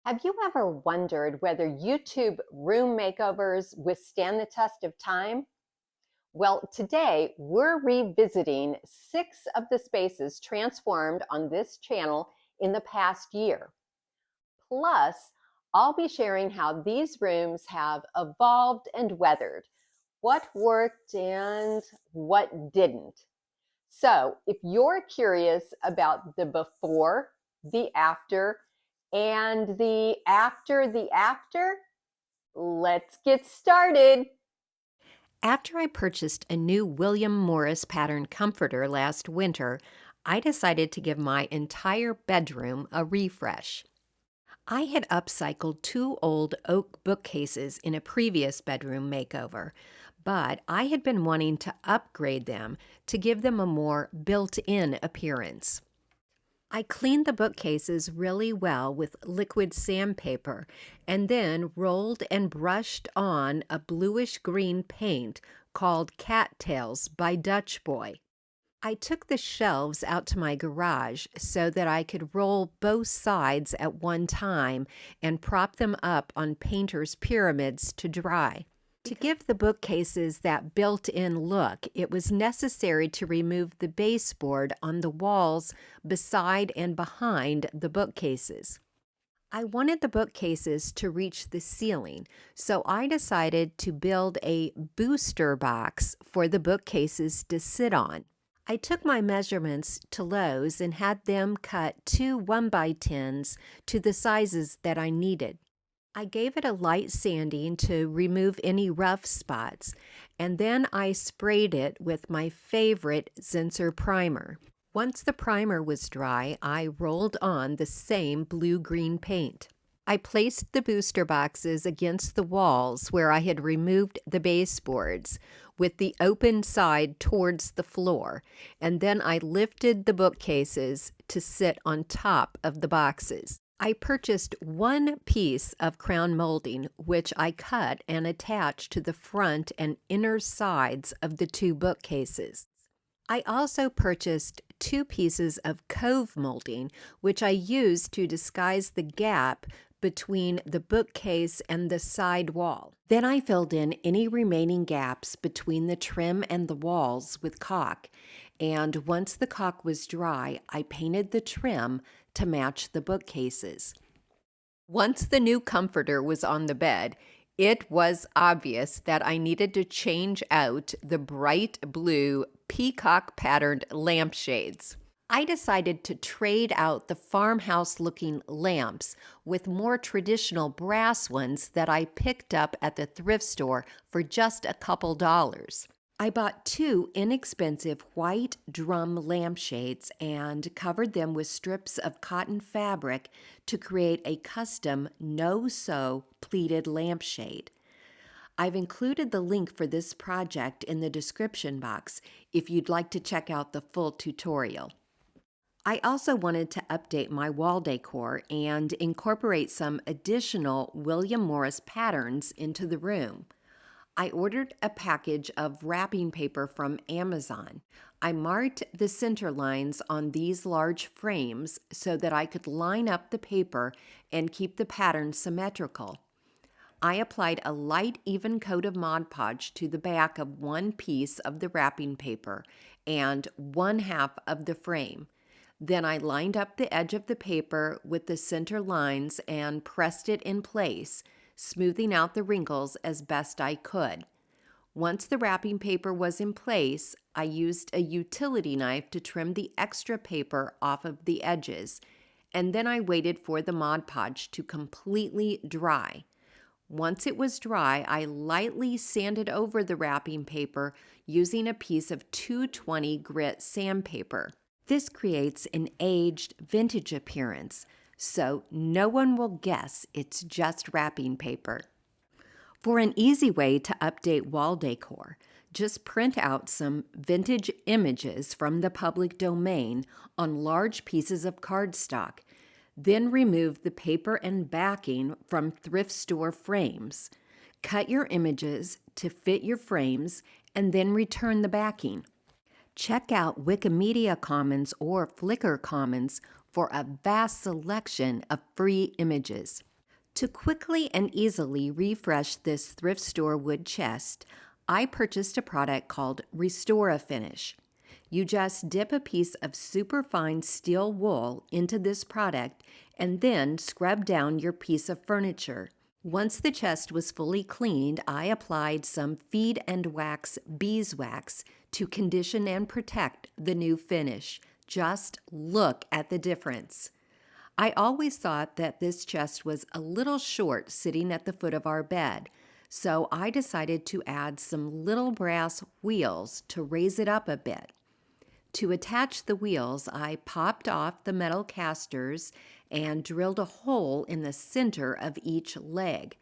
Have you ever wondered whether YouTube room makeovers withstand the test of time? Well, today we're revisiting 6 of the spaces transformed on this channel in the past year. Plus, I'll be sharing how these rooms have evolved and weathered, what worked and what didn't. So, if you're curious about the before, the after, and the after, let's get started. After I purchased a new William Morris pattern comforter last winter, I decided to give my entire bedroom a refresh. I had upcycled 2 old oak bookcases in a previous bedroom makeover, but I had been wanting to upgrade them to give them a more built-in appearance. I cleaned the bookcases really well with liquid sandpaper and then rolled and brushed on a bluish-green paint called Cattails by Dutch Boy. I took the shelves out to my garage so that I could roll both sides at one time and prop them up on painter's pyramids to dry. To give the bookcases that built-in look, it was necessary to remove the baseboard on the walls beside and behind the bookcases. I wanted the bookcases to reach the ceiling, so I decided to build a booster box for the bookcases to sit on. I took my measurements to Lowe's and had them cut 2 1x10s to the sizes that I needed. I gave it a light sanding to remove any rough spots, and then I sprayed it with my favorite Zinsser primer. Once the primer was dry, I rolled on the same blue-green paint. I placed the booster boxes against the walls where I had removed the baseboards, with the open side towards the floor, and then I lifted the bookcases to sit on top of the boxes. I purchased 1 piece of crown molding, which I cut and attached to the front and inner sides of the 2 bookcases. I also purchased 2 pieces of cove molding, which I used to disguise the gap between the bookcase and the side wall. Then I filled in any remaining gaps between the trim and the walls with caulk, and once the caulk was dry, I painted the trim to match the bookcases. Once the new comforter was on the bed, it was obvious that I needed to change out the bright blue peacock patterned lampshades. I decided to trade out the farmhouse-looking lamps with more traditional brass ones that I picked up at the thrift store for just a couple dollars. I bought 2 inexpensive white drum lampshades and covered them with strips of cotton fabric to create a custom no-sew pleated lampshade. I've included the link for this project in the description box if you'd like to check out the full tutorial. I also wanted to update my wall decor and incorporate some additional William Morris patterns into the room. I ordered a package of wrapping paper from Amazon. I marked the center lines on these large frames so that I could line up the paper and keep the pattern symmetrical. I applied a light, even coat of Mod Podge to the back of 1 piece of the wrapping paper and 1/2 of the frame. Then I lined up the edge of the paper with the center lines and pressed it in place, smoothing out the wrinkles as best I could. Once the wrapping paper was in place, I used a utility knife to trim the extra paper off of the edges, and then I waited for the Mod Podge to completely dry. Once it was dry, I lightly sanded over the wrapping paper using a piece of 220 grit sandpaper. This creates an aged, vintage appearance, so no one will guess it's just wrapping paper. For an easy way to update wall decor, just print out some vintage images from the public domain on large pieces of cardstock. Then remove the paper and backing from thrift store frames. Cut your images to fit your frames and then return the backing. Check out Wikimedia Commons or Flickr Commons for a vast selection of free images. To quickly and easily refresh this thrift store wood chest, I purchased a product called Restore Finish. You just dip a piece of superfine steel wool into this product and then scrub down your piece of furniture. Once the chest was fully cleaned, I applied some feed and wax beeswax to condition and protect the new finish. Just look at the difference. I always thought that this chest was a little short sitting at the foot of our bed, so I decided to add some little brass wheels to raise it up a bit. To attach the wheels, I popped off the metal casters and drilled a hole in the center of each leg.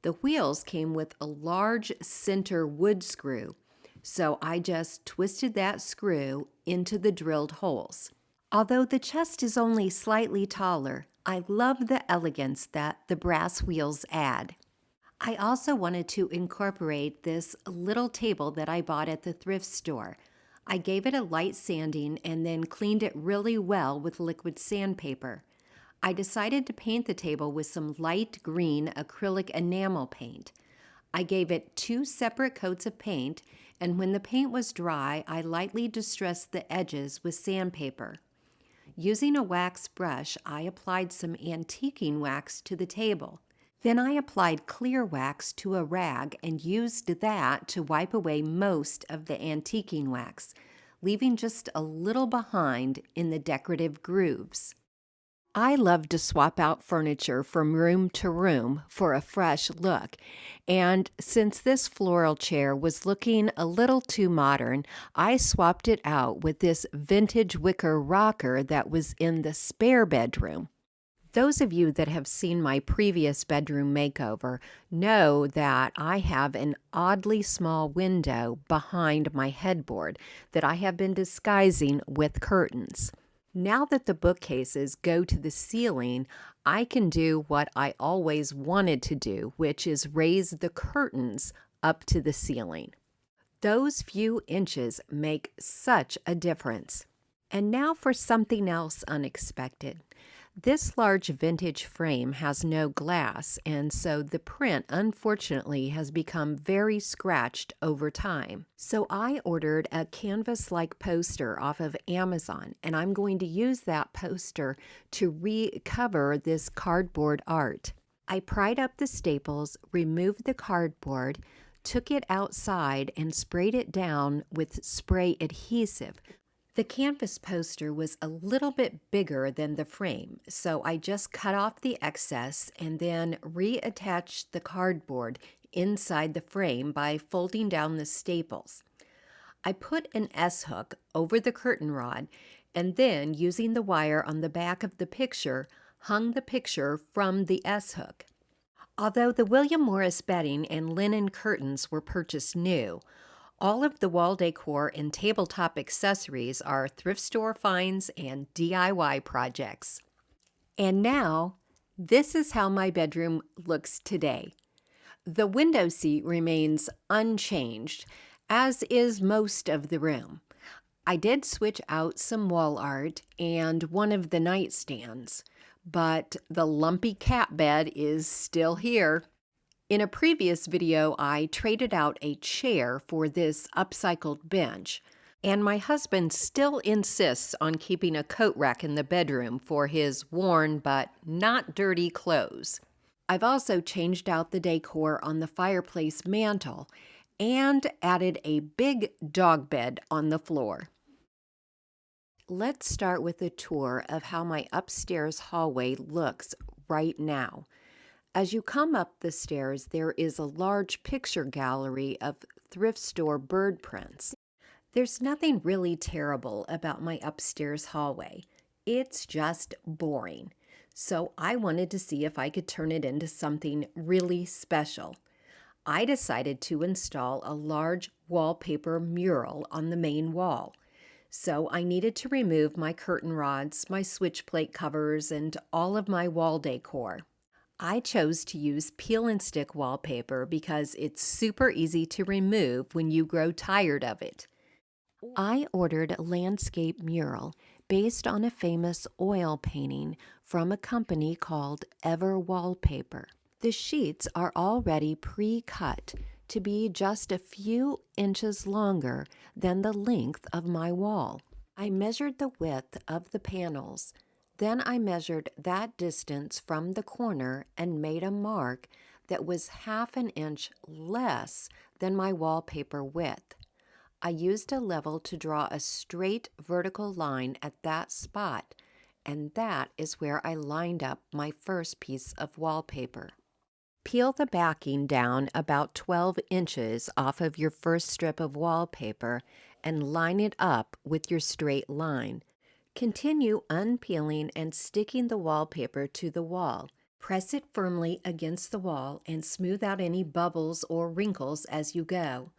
The wheels came with a large center wood screw, so I just twisted that screw into the drilled holes. Although the chest is only slightly taller, I love the elegance that the brass wheels add. I also wanted to incorporate this little table that I bought at the thrift store. I gave it a light sanding and then cleaned it really well with liquid sandpaper. I decided to paint the table with some light green acrylic enamel paint. I gave it 2 separate coats of paint, and when the paint was dry, I lightly distressed the edges with sandpaper. Using a wax brush, I applied some antiquing wax to the table. Then I applied clear wax to a rag and used that to wipe away most of the antiquing wax, leaving just a little behind in the decorative grooves. I love to swap out furniture from room to room for a fresh look, and since this floral chair was looking a little too modern, I swapped it out with this vintage wicker rocker that was in the spare bedroom. Those of you that have seen my previous bedroom makeover know that I have an oddly small window behind my headboard that I have been disguising with curtains. Now that the bookcases go to the ceiling, I can do what I always wanted to do, which is raise the curtains up to the ceiling. Those few inches make such a difference. And now for something else unexpected. This large vintage frame has no glass, and so the print unfortunately has become very scratched over time. So I ordered a canvas-like poster off of Amazon, and I'm going to use that poster to recover this cardboard art. I pried up the staples, removed the cardboard, took it outside, and sprayed it down with spray adhesive. The canvas poster was a little bit bigger than the frame, so I just cut off the excess and then reattached the cardboard inside the frame by folding down the staples. I put an S-hook over the curtain rod and then, using the wire on the back of the picture, hung the picture from the S-hook. Although the William Morris bedding and linen curtains were purchased new, all of the wall decor and tabletop accessories are thrift store finds and DIY projects. And now, this is how my bedroom looks today. The window seat remains unchanged, as is most of the room. I did switch out some wall art and one of the nightstands, but the lumpy cat bed is still here. In a previous video, I traded out a chair for this upcycled bench, and my husband still insists on keeping a coat rack in the bedroom for his worn but not dirty clothes. I've also changed out the decor on the fireplace mantle and added a big dog bed on the floor. Let's start with a tour of how my upstairs hallway looks right now. As you come up the stairs, there is a large picture gallery of thrift store bird prints. There's nothing really terrible about my upstairs hallway. It's just boring. So I wanted to see if I could turn it into something really special. I decided to install a large wallpaper mural on the main wall. So I needed to remove my curtain rods, my switch plate covers, and all of my wall decor. I chose to use peel and stick wallpaper because it's super easy to remove when you grow tired of it. I ordered a landscape mural based on a famous oil painting from a company called Ever Wallpaper. The sheets are already pre-cut to be just a few inches longer than the length of my wall. I measured the width of the panels. Then I measured that distance from the corner and made a mark that was half an inch less than my wallpaper width. I used a level to draw a straight vertical line at that spot, and that is where I lined up my first piece of wallpaper. Peel the backing down about 12 inches off of your first strip of wallpaper and line it up with your straight line. Continue unpeeling and sticking the wallpaper to the wall. Press it firmly against the wall and smooth out any bubbles or wrinkles as you go.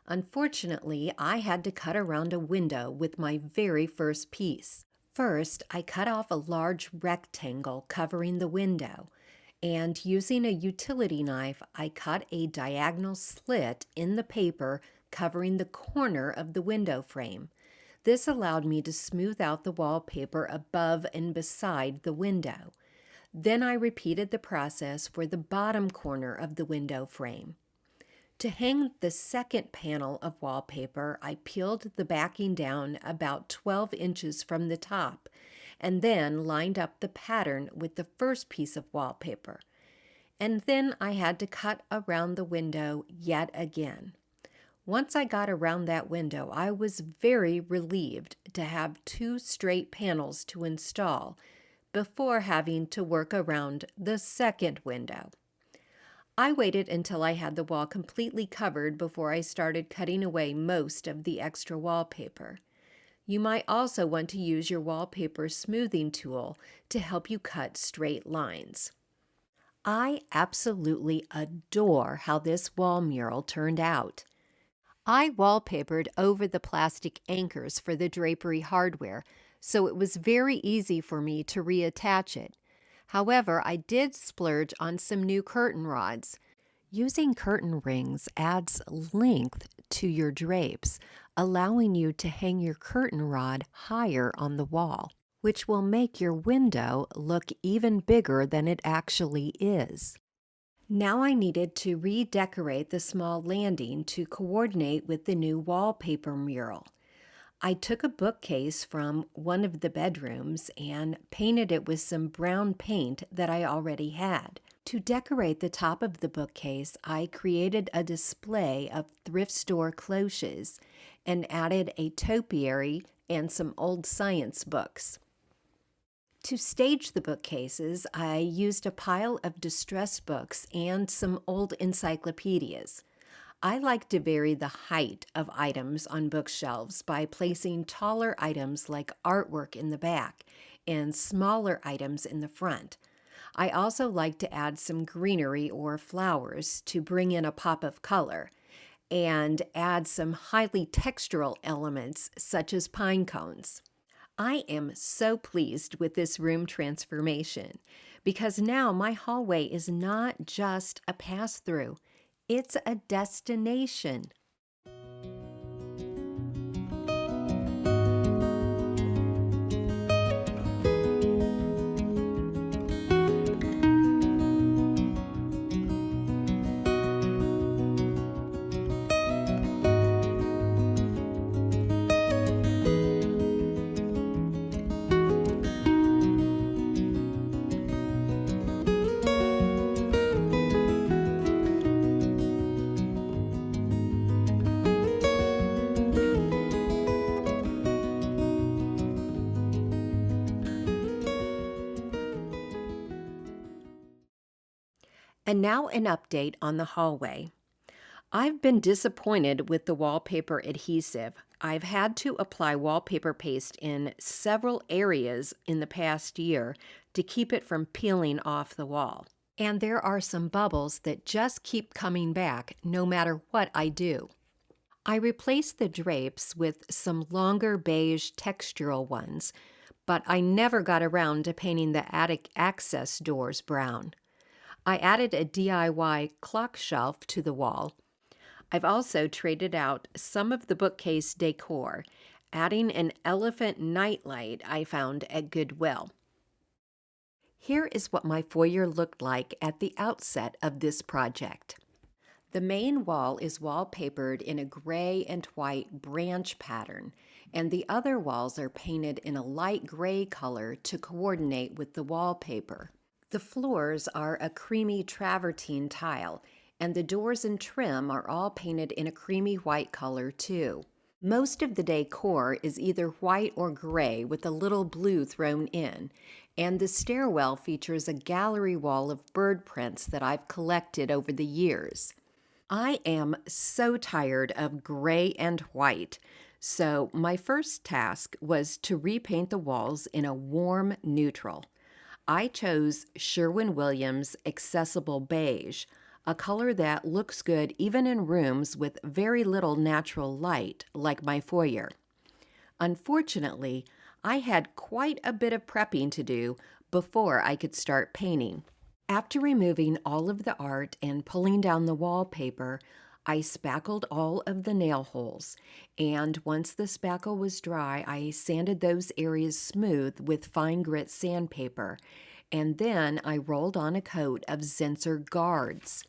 Unfortunately, I had to cut around a window with my very first piece. First, I cut off a large rectangle covering the window, and using a utility knife, I cut a diagonal slit in the paper covering the corner of the window frame. This allowed me to smooth out the wallpaper above and beside the window. Then I repeated the process for the bottom corner of the window frame. To hang the second panel of wallpaper, I peeled the backing down about 12 inches from the top and then lined up the pattern with the first piece of wallpaper. And then I had to cut around the window yet again. Once I got around that window, I was very relieved to have two straight panels to install before having to work around the second window. I waited until I had the wall completely covered before I started cutting away most of the extra wallpaper. You might also want to use your wallpaper smoothing tool to help you cut straight lines. I absolutely adore how this wall mural turned out. I wallpapered over the plastic anchors for the drapery hardware, so it was very easy for me to reattach it. However, I did splurge on some new curtain rods. Using curtain rings adds length to your drapes, allowing you to hang your curtain rod higher on the wall, which will make your window look even bigger than it actually is. Now I needed to redecorate the small landing to coordinate with the new wallpaper mural. I took a bookcase from one of the bedrooms and painted it with some brown paint that I already had. To decorate the top of the bookcase, I created a display of thrift store cloches and added a topiary and some old science books. To stage the bookcases, I used a pile of distressed books and some old encyclopedias. I like to vary the height of items on bookshelves by placing taller items like artwork in the back and smaller items in the front. I also like to add some greenery or flowers to bring in a pop of color and add some highly textural elements such as pine cones. I am so pleased with this room transformation because now my hallway is not just a pass-through, it's a destination. And now an update on the hallway. I've been disappointed with the wallpaper adhesive. I've had to apply wallpaper paste in several areas in the past year to keep it from peeling off the wall. And there are some bubbles that just keep coming back no matter what I do. I replaced the drapes with some longer beige textural ones, but I never got around to painting the attic access doors brown. I added a DIY clock shelf to the wall. I've also traded out some of the bookcase decor, adding an elephant nightlight I found at Goodwill. Here is what my foyer looked like at the outset of this project. The main wall is wallpapered in a gray and white branch pattern, and the other walls are painted in a light gray color to coordinate with the wallpaper. The floors are a creamy travertine tile, and the doors and trim are all painted in a creamy white color too. Most of the decor is either white or gray with a little blue thrown in, and the stairwell features a gallery wall of bird prints that I've collected over the years. I am so tired of gray and white, so my first task was to repaint the walls in a warm neutral. I chose Sherwin-Williams Accessible Beige, a color that looks good even in rooms with very little natural light, like my foyer. Unfortunately, I had quite a bit of prepping to do before I could start painting. After removing all of the art and pulling down the wallpaper, I spackled all of the nail holes, and once the spackle was dry, I sanded those areas smooth with fine grit sandpaper, and then I rolled on a coat of Zinsser guards.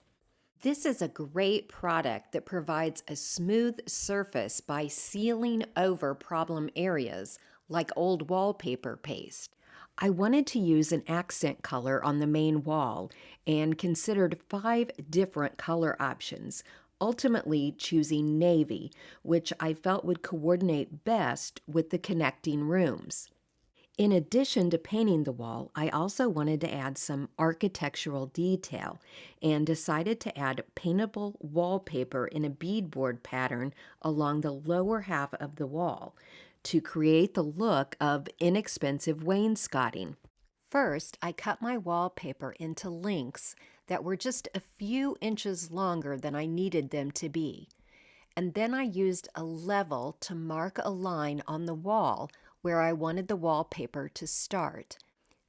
This is a great product that provides a smooth surface by sealing over problem areas like old wallpaper paste. I wanted to use an accent color on the main wall and considered 5 different color options, ultimately choosing navy, which I felt would coordinate best with the connecting rooms. In addition to painting the wall, I also wanted to add some architectural detail and decided to add paintable wallpaper in a beadboard pattern along the lower half of the wall to create the look of inexpensive wainscoting. First, I cut my wallpaper into lengths that were just a few inches longer than I needed them to be. And then I used a level to mark a line on the wall where I wanted the wallpaper to start.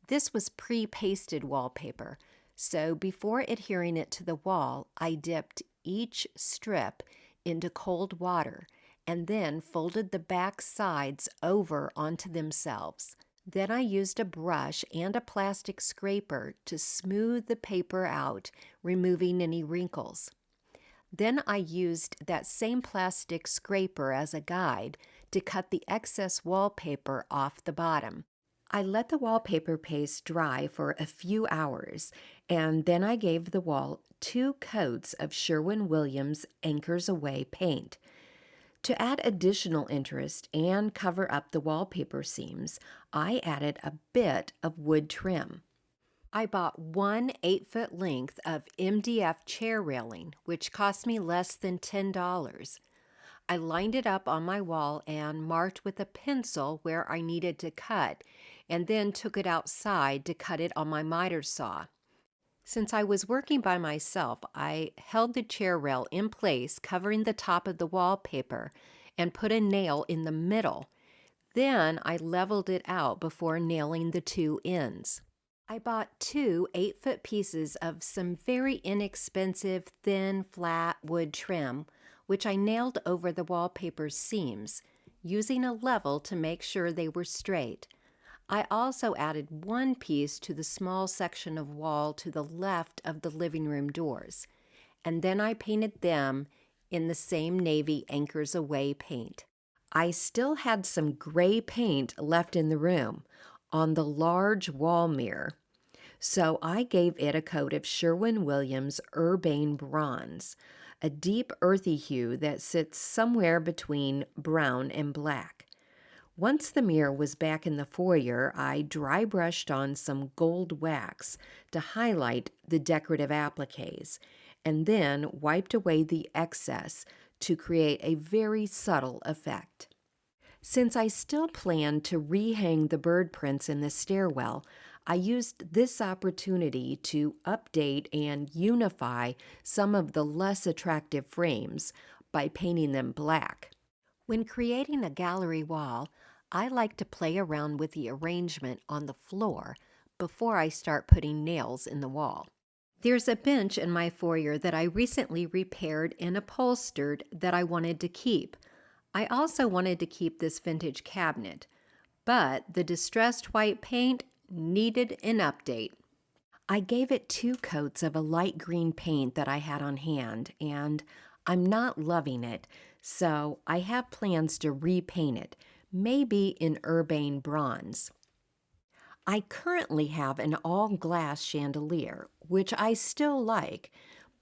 This was pre-pasted wallpaper, so before adhering it to the wall, I dipped each strip into cold water and then folded the back sides over onto themselves. Then I used a brush and a plastic scraper to smooth the paper out, removing any wrinkles. Then I used that same plastic scraper as a guide to cut the excess wallpaper off the bottom. I let the wallpaper paste dry for a few hours, and then I gave the wall 2 coats of Sherwin-Williams Anchors Away paint. To add additional interest and cover up the wallpaper seams, I added a bit of wood trim. I bought 1 8-foot length of MDF chair railing, which cost me less than $10. I lined it up on my wall and marked with a pencil where I needed to cut, and then took it outside to cut it on my miter saw. Since I was working by myself, I held the chair rail in place, covering the top of the wallpaper, and put a nail in the middle. Then I leveled it out before nailing the 2 ends. I bought 2 8-foot pieces of some very inexpensive, thin, flat wood trim, which I nailed over the wallpaper's seams, using a level to make sure they were straight. I also added 1 piece to the small section of wall to the left of the living room doors, and then I painted them in the same navy Anchors Away paint. I still had some gray paint left in the room on the large wall mirror, so I gave it a coat of Sherwin-Williams Urbane Bronze, a deep earthy hue that sits somewhere between brown and black. Once the mirror was back in the foyer, I dry brushed on some gold wax to highlight the decorative appliques, and then wiped away the excess to create a very subtle effect. Since I still planned to rehang the bird prints in the stairwell, I used this opportunity to update and unify some of the less attractive frames by painting them black. When creating a gallery wall, I like to play around with the arrangement on the floor before I start putting nails in the wall. There's a bench in my foyer that I recently repaired and upholstered that I wanted to keep. I also wanted to keep this vintage cabinet, but the distressed white paint needed an update. I gave it 2 coats of a light green paint that I had on hand, and I'm not loving it, so I have plans to repaint it, maybe in urbane bronze. I currently have an all-glass chandelier, which I still like,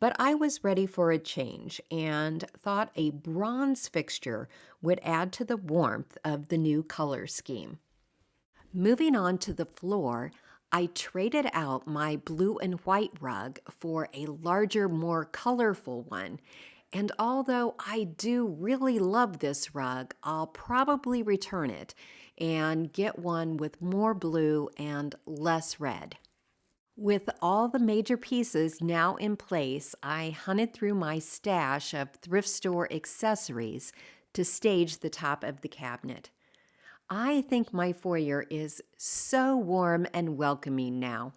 but I was ready for a change and thought a bronze fixture would add to the warmth of the new color scheme. Moving on to the floor, I traded out my blue and white rug for a larger, more colorful one. And although I do really love this rug, I'll probably return it and get one with more blue and less red. With all the major pieces now in place, I hunted through my stash of thrift store accessories to stage the top of the cabinet. I think my foyer is so warm and welcoming now.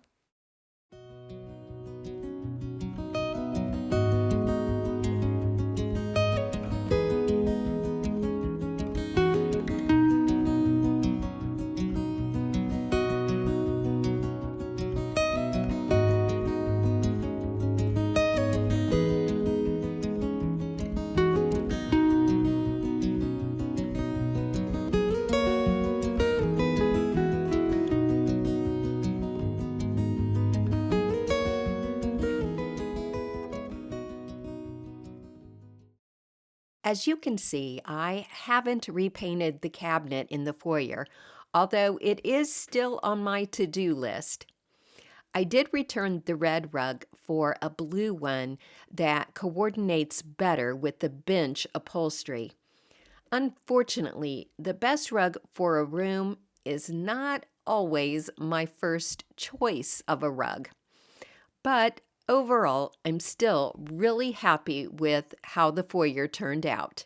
As you can see, I haven't repainted the cabinet in the foyer, although it is still on my to-do list. I did return the red rug for a blue one that coordinates better with the bench upholstery. Unfortunately, the best rug for a room is not always my first choice of a rug. But overall, I'm still really happy with how the foyer turned out.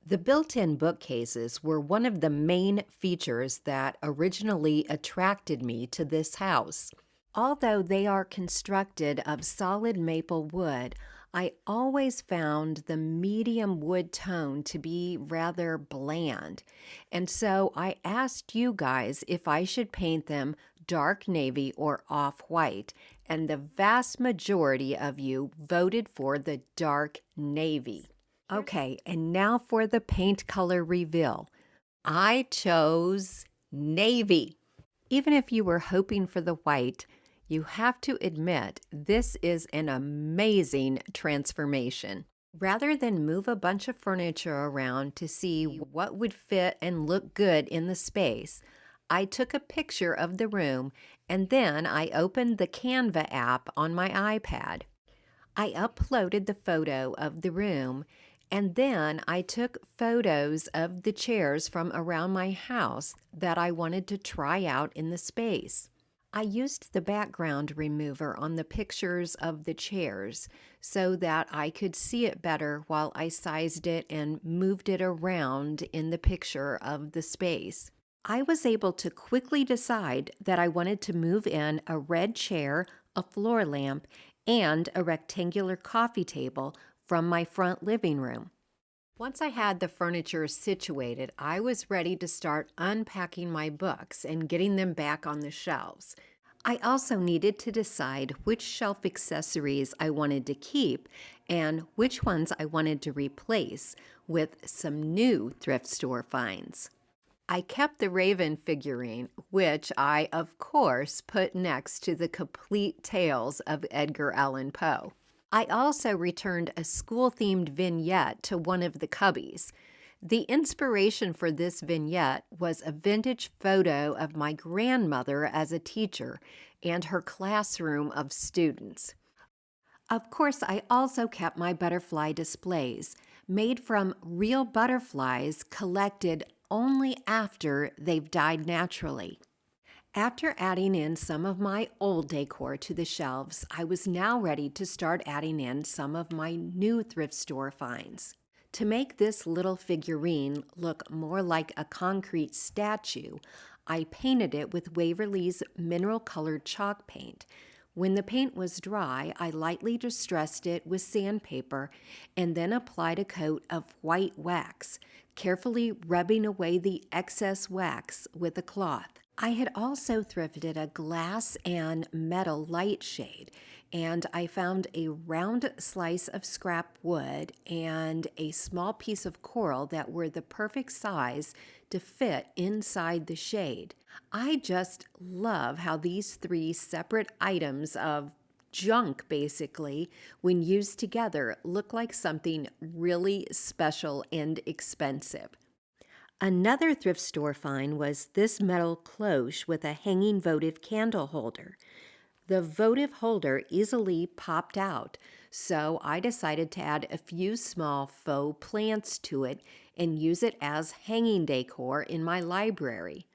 The built-in bookcases were one of the main features that originally attracted me to this house. Although they are constructed of solid maple wood, I always found the medium wood tone to be rather bland, and so I asked you guys if I should paint them dark navy or off-white, and the vast majority of you voted for the dark navy. Okay, and now for the paint color reveal. I chose navy. Even if you were hoping for the white, you have to admit this is an amazing transformation. Rather than move a bunch of furniture around to see what would fit and look good in the space, I took a picture of the room and then I opened the Canva app on my iPad. I uploaded the photo of the room and then I took photos of the chairs from around my house that I wanted to try out in the space. I used the background remover on the pictures of the chairs so that I could see it better while I sized it and moved it around in the picture of the space. I was able to quickly decide that I wanted to move in a red chair, a floor lamp, and a rectangular coffee table from my front living room. Once I had the furniture situated, I was ready to start unpacking my books and getting them back on the shelves. I also needed to decide which shelf accessories I wanted to keep and which ones I wanted to replace with some new thrift store finds. I kept the Raven figurine, which I, of course, put next to the complete tales of Edgar Allan Poe. I also returned a school-themed vignette to one of the cubbies. The inspiration for this vignette was a vintage photo of my grandmother as a teacher and her classroom of students. Of course, I also kept my butterfly displays, made from real butterflies collected only after they've died naturally. After adding in some of my old decor to the shelves, I was now ready to start adding in some of my new thrift store finds. To make this little figurine look more like a concrete statue, I painted it with Waverly's mineral-colored chalk paint. When the paint was dry, I lightly distressed it with sandpaper and then applied a coat of white wax, carefully rubbing away the excess wax with a cloth. I had also thrifted a glass and metal light shade, and I found a round slice of scrap wood and a small piece of coral that were the perfect size to fit inside the shade. I just love how these three separate items of junk, basically, when used together, look like something really special and expensive. Another thrift store find was this metal cloche with a hanging votive candle holder. The votive holder easily popped out, so I decided to add a few small faux plants to it and use it as hanging decor in my library.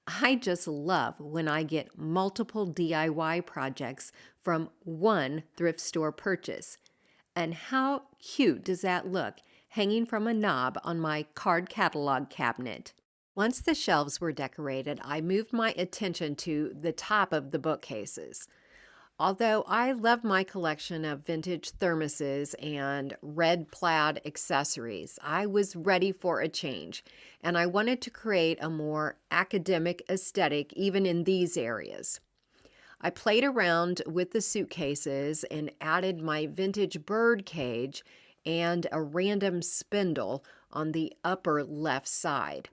I just love when I get multiple DIY projects from one thrift store purchase. And how cute does that look hanging from a knob on my card catalog cabinet? Once the shelves were decorated, I moved my attention to the top of the bookcases. Although I love my collection of vintage thermoses and red plaid accessories, I was ready for a change, and I wanted to create a more academic aesthetic even in these areas. I played around with the suitcases and added my vintage bird cage and a random spindle on the upper left side.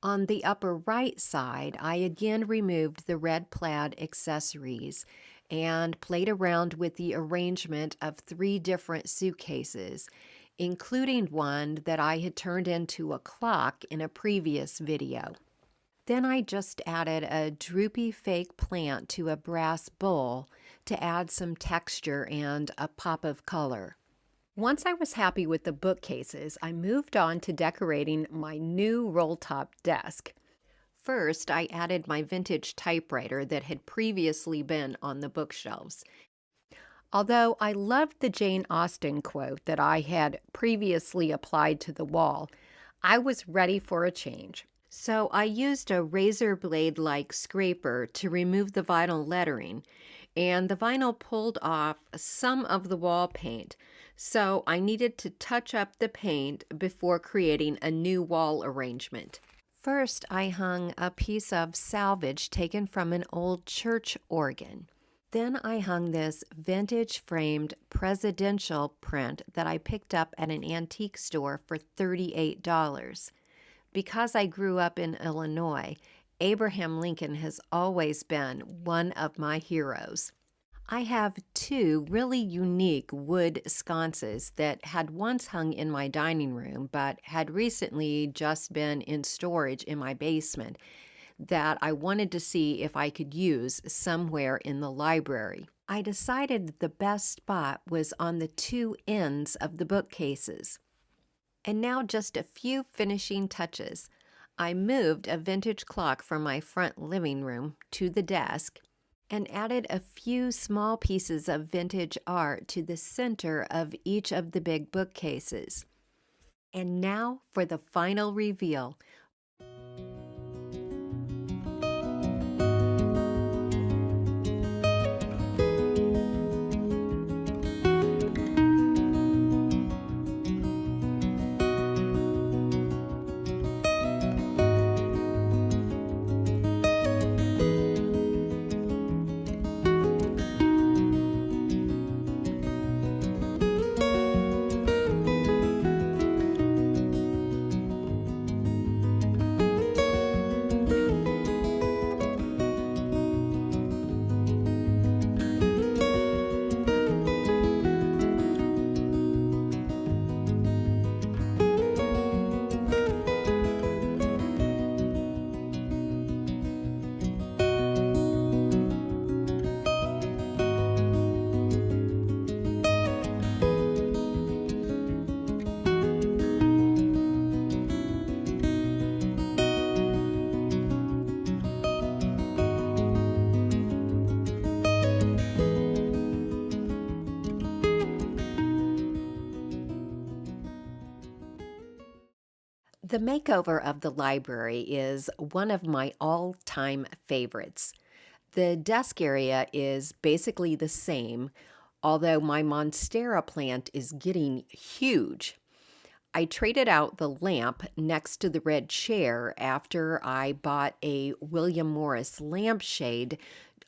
On the upper right side, I again removed the red plaid accessories and played around with the arrangement of three different suitcases, including one that I had turned into a clock in a previous video. Then I just added a droopy fake plant to a brass bowl to add some texture and a pop of color. Once I was happy with the bookcases, I moved on to decorating my new roll-top desk. First, I added my vintage typewriter that had previously been on the bookshelves. Although I loved the Jane Austen quote that I had previously applied to the wall, I was ready for a change. So I used a razor blade-like scraper to remove the vinyl lettering, and the vinyl pulled off some of the wall paint, so I needed to touch up the paint before creating a new wall arrangement. First, I hung a piece of salvage taken from an old church organ. Then I hung this vintage framed presidential print that I picked up at an antique store for $38. Because I grew up in Illinois, Abraham Lincoln has always been one of my heroes. I have two really unique wood sconces that had once hung in my dining room but had recently just been in storage in my basement that I wanted to see if I could use somewhere in the library. I decided the best spot was on the two ends of the bookcases. And now just a few finishing touches. I moved a vintage clock from my front living room to the desk and added a few small pieces of vintage art to the center of each of the big bookcases. And now for the final reveal. The makeover of the library is one of my all-time favorites. The desk area is basically the same, although my Monstera plant is getting huge. I traded out the lamp next to the red chair after I bought a William Morris lampshade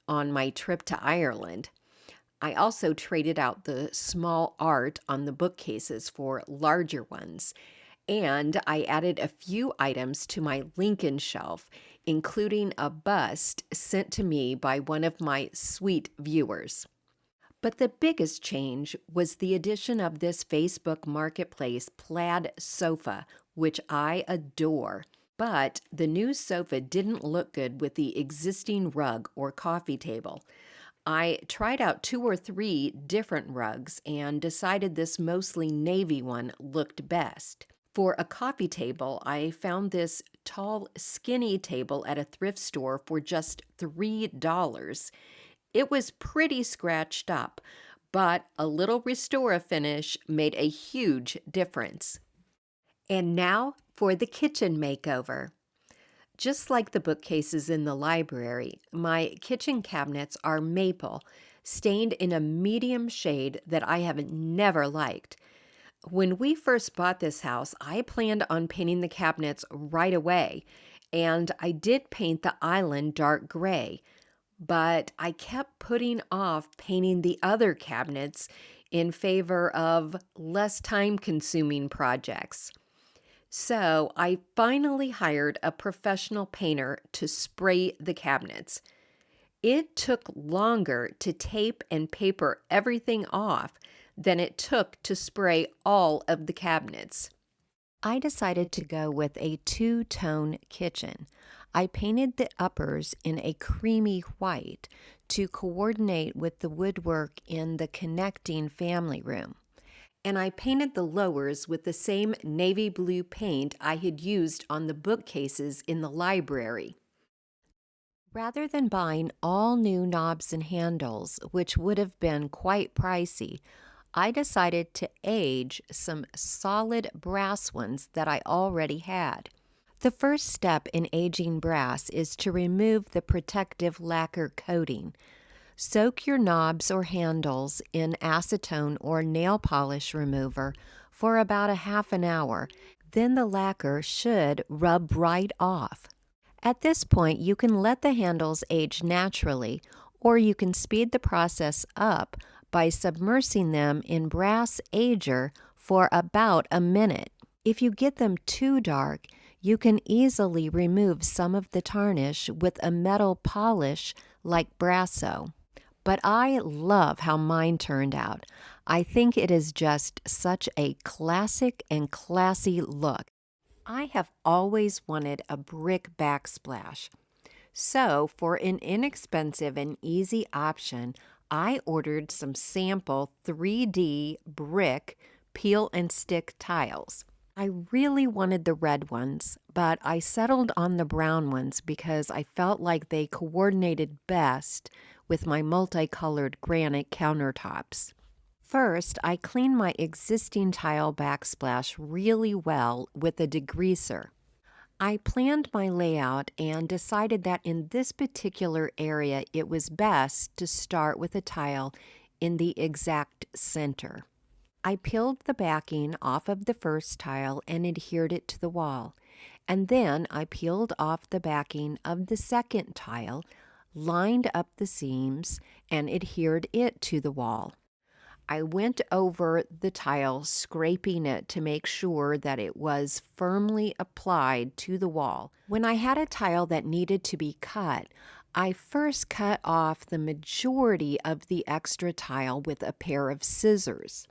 on my trip to Ireland. I also traded out the small art on the bookcases for larger ones, and I added a few items to my Lincoln shelf, including a bust sent to me by one of my sweet viewers. But the biggest change was the addition of this Facebook Marketplace plaid sofa, which I adore. But the new sofa didn't look good with the existing rug or coffee table. I tried out 2 or 3 different rugs and decided this mostly navy one looked best. For a coffee table, I found this tall, skinny table at a thrift store for just $3. It was pretty scratched up, but a little Restora finish made a huge difference. And now for the kitchen makeover. Just like the bookcases in the library, my kitchen cabinets are maple, stained in a medium shade that I have never liked. When we first bought this house, I planned on painting the cabinets right away, and I did paint the island dark gray, but I kept putting off painting the other cabinets in favor of less time-consuming projects. So I finally hired a professional painter to spray the cabinets. It took longer to tape and paper everything off than it took to spray all of the cabinets. I decided to go with a two-tone kitchen. I painted the uppers in a creamy white to coordinate with the woodwork in the connecting family room. And I painted the lowers with the same navy blue paint I had used on the bookcases in the library. Rather than buying all new knobs and handles, which would have been quite pricey, I decided to age some solid brass ones that I already had. The first step in aging brass is to remove the protective lacquer coating. Soak your knobs or handles in acetone or nail polish remover for about a half an hour. Then the lacquer should rub right off. At this point, you can let the handles age naturally, or you can speed the process up by submersing them in brass ager for about a minute. If you get them too dark, you can easily remove some of the tarnish with a metal polish like Brasso. But I love how mine turned out. I think it is just such a classic and classy look. I have always wanted a brick backsplash. So, for an inexpensive and easy option, I ordered some sample 3D brick peel and stick tiles. I really wanted the red ones, but I settled on the brown ones because I felt like they coordinated best with my multicolored granite countertops. First, I cleaned my existing tile backsplash really well with a degreaser. I planned my layout and decided that in this particular area it was best to start with a tile in the exact center. I peeled the backing off of the first tile and adhered it to the wall, and then I peeled off the backing of the second tile, lined up the seams, and adhered it to the wall. I went over the tile, scraping it to make sure that it was firmly applied to the wall. When I had a tile that needed to be cut, I first cut off the majority of the extra tile with a pair of scissors.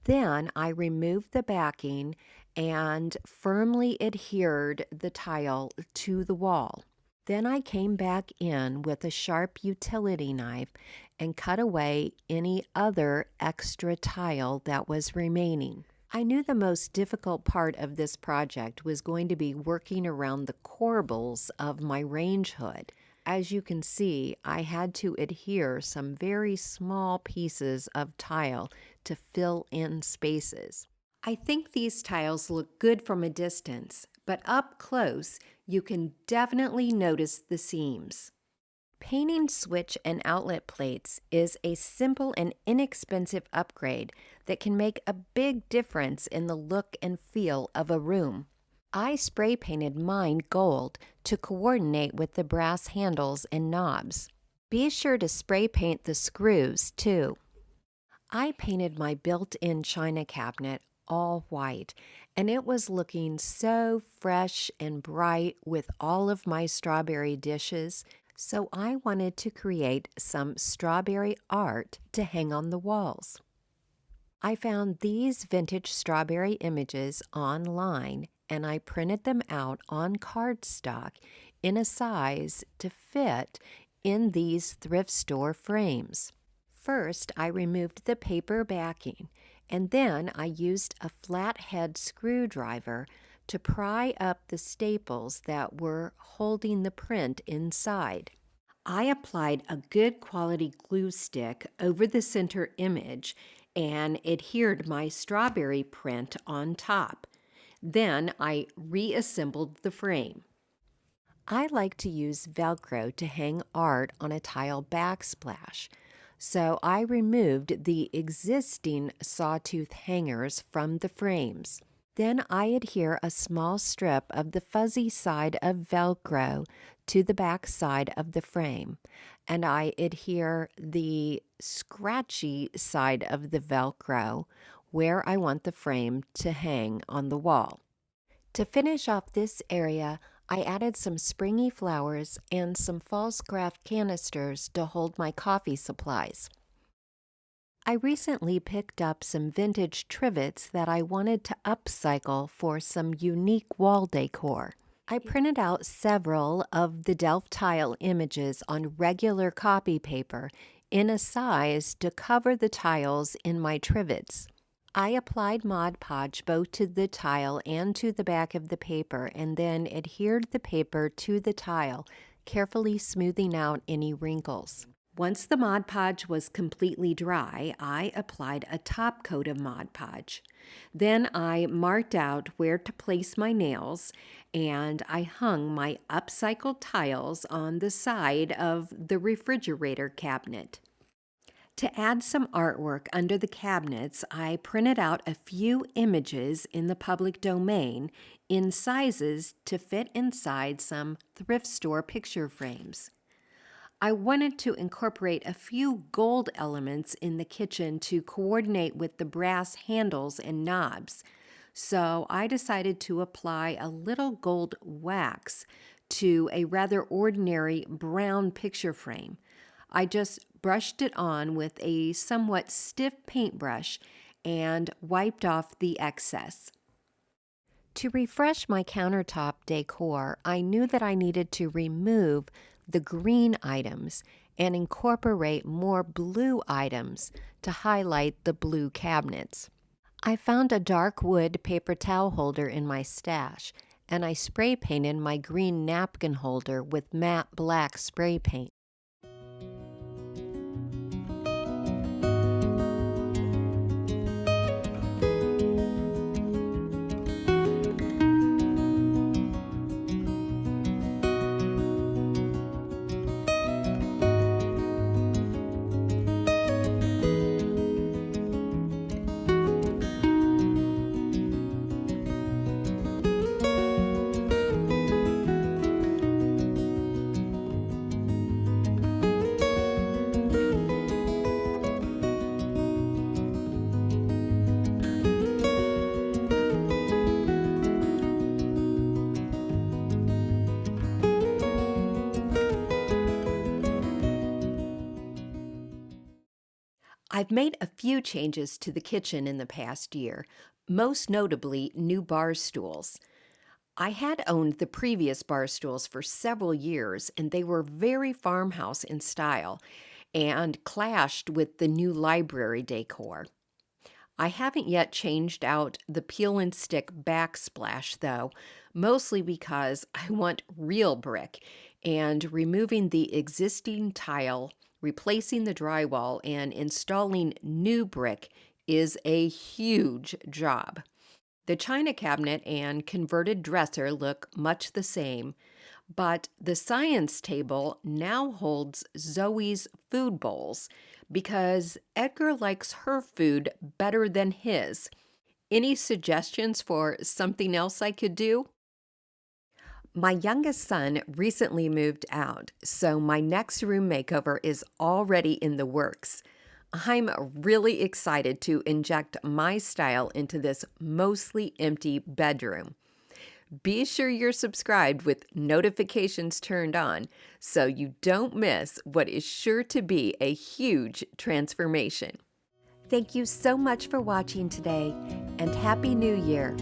Then I removed the backing and firmly adhered the tile to the wall. Then I came back in with a sharp utility knife and cut away any other extra tile that was remaining. I knew the most difficult part of this project was going to be working around the corbels of my range hood. As you can see, I had to adhere some very small pieces of tile to fill in spaces. I think these tiles look good from a distance, but up close, you can definitely notice the seams. Painting switch and outlet plates is a simple and inexpensive upgrade that can make a big difference in the look and feel of a room. I spray painted mine gold to coordinate with the brass handles and knobs. Be sure to spray paint the screws too. I painted my built-in china cabinet all white, and it was looking so fresh and bright with all of my strawberry dishes, so I wanted to create some strawberry art to hang on the walls. I found these vintage strawberry images online, and I printed them out on cardstock in a size to fit in these thrift store frames. First, I removed the paper backing, and then I used a flathead screwdriver to pry up the staples that were holding the print inside. I applied a good quality glue stick over the center image and adhered my strawberry print on top. Then I reassembled the frame. I like to use Velcro to hang art on a tile backsplash, so I removed the existing sawtooth hangers from the frames. Then I adhere a small strip of the fuzzy side of Velcro to the back side of the frame, and I adhere the scratchy side of the Velcro where I want the frame to hang on the wall. To finish off this area, I added some springy flowers and some false craft canisters to hold my coffee supplies. I recently picked up some vintage trivets that I wanted to upcycle for some unique wall decor. I printed out several of the Delft tile images on regular copy paper in a size to cover the tiles in my trivets. I applied Mod Podge both to the tile and to the back of the paper and then adhered the paper to the tile, carefully smoothing out any wrinkles. Once the Mod Podge was completely dry, I applied a top coat of Mod Podge. Then I marked out where to place my nails, and I hung my upcycled tiles on the side of the refrigerator cabinet. To add some artwork under the cabinets, I printed out a few images in the public domain in sizes to fit inside some thrift store picture frames. I wanted to incorporate a few gold elements in the kitchen to coordinate with the brass handles and knobs, so I decided to apply a little gold wax to a rather ordinary brown picture frame. I just brushed it on with a somewhat stiff paintbrush and wiped off the excess. To refresh my countertop decor, I knew that I needed to remove the green items and incorporate more blue items to highlight the blue cabinets. I found a dark wood paper towel holder in my stash, and I spray painted my green napkin holder with matte black spray paint. I've made a few changes to the kitchen in the past year, most notably new bar stools. I had owned the previous bar stools for several years, and they were very farmhouse in style and clashed with the new library decor. I haven't yet changed out the peel and stick backsplash, though, mostly because I want real brick, and removing the existing tile, replacing the drywall, and installing new brick is a huge job. The china cabinet and converted dresser look much the same, But the science table now holds Zoe's food bowls because Edgar likes her food better than his. Any suggestions for something else I could do? My youngest son recently moved out, so my next room makeover is already in the works. I'm really excited to inject my style into this mostly empty bedroom. Be sure you're subscribed with notifications turned on so you don't miss what is sure to be a huge transformation. Thank you so much for watching today, and Happy New Year!